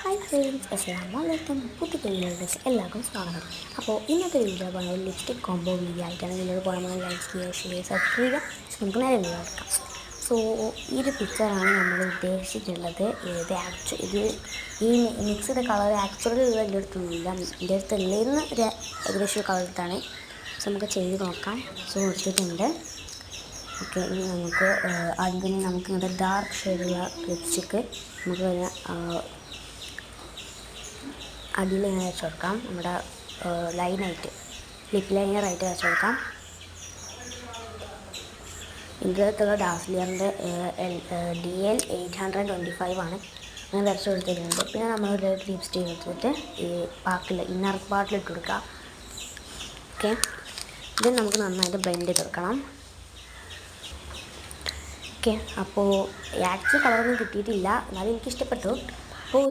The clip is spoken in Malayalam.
ഹായ് ഫ്രണ്ട്സ്, അസ്സലാമലൈക്കും. പുതിയ വീഡിയോയിലേക്ക് എല്ലാവർക്കും സ്വാഗതം. അപ്പോൾ ഇന്നത്തെ വീഡിയോ പറയുന്നത് ലിപ്സ്റ്റിക് കോംബോ വീഡിയോ ആയിട്ടാണ്. വീഡിയോ പോകുമ്പോൾ ലൈക്ക് ചെയ്യുക, ഷെയർ, സബ്സ്ക്രൈബ് ചെയ്യുക. നമുക്ക് നേരെ വീഡിയോ എടുക്കാം. സോ ഈ ഒരു പിക്ചറാണ് നമ്മൾ ഉദ്ദേശിച്ചിട്ടുള്ളത്. ഇത് ഈ മിക്സ്ഡ് കളർ ആക്ച്വലി എൻ്റെ അടുത്തൊന്നുമില്ല. എൻ്റെ അടുത്ത് ഉള്ളതെന്ന് ഒരു ഏകദേശം കളർ എടുത്താണ്. സോ നമുക്ക് ചെയ്ത് നോക്കാം. സോ എടുത്തിട്ടുണ്ട്. ഓക്കെ, ഇനി നമുക്ക് ആദ്യം നമുക്ക് ഇങ്ങനത്തെ ഡാർക്ക് ഷെയ്ഡുള്ള ലിപ്സ്റ്റിക്ക് നമുക്ക് അടിയിൽ ഇങ്ങനെ വെച്ച് കൊടുക്കാം. നമ്മുടെ ലൈനായിട്ട് ലിപ് ലൈനറായിട്ട് വെച്ച് കൊടുക്കാം. ഇതിലുള്ള ഡാസ്ലിയറിൻ്റെ DL 825 ആണ്. അങ്ങനെ വരച്ച് കൊടുത്തിട്ടുണ്ട്. പിന്നെ നമ്മളൊരു ലിപ്സ്റ്റിക് എടുത്തിട്ട് ഈ ഇന്നർ പാർട്ടിലിട്ട് കൊടുക്കുക. ഓക്കെ, ഇത് നമുക്ക് നന്നായിട്ട് ബ്ലെൻഡ് ചെയ്ത് കൊടുക്കണം. ഓക്കെ, അപ്പോൾ ആക്ച്വൽ കളറൊന്നും കിട്ടിയിട്ടില്ല, എന്നാലും എനിക്കിഷ്ടപ്പെട്ടു.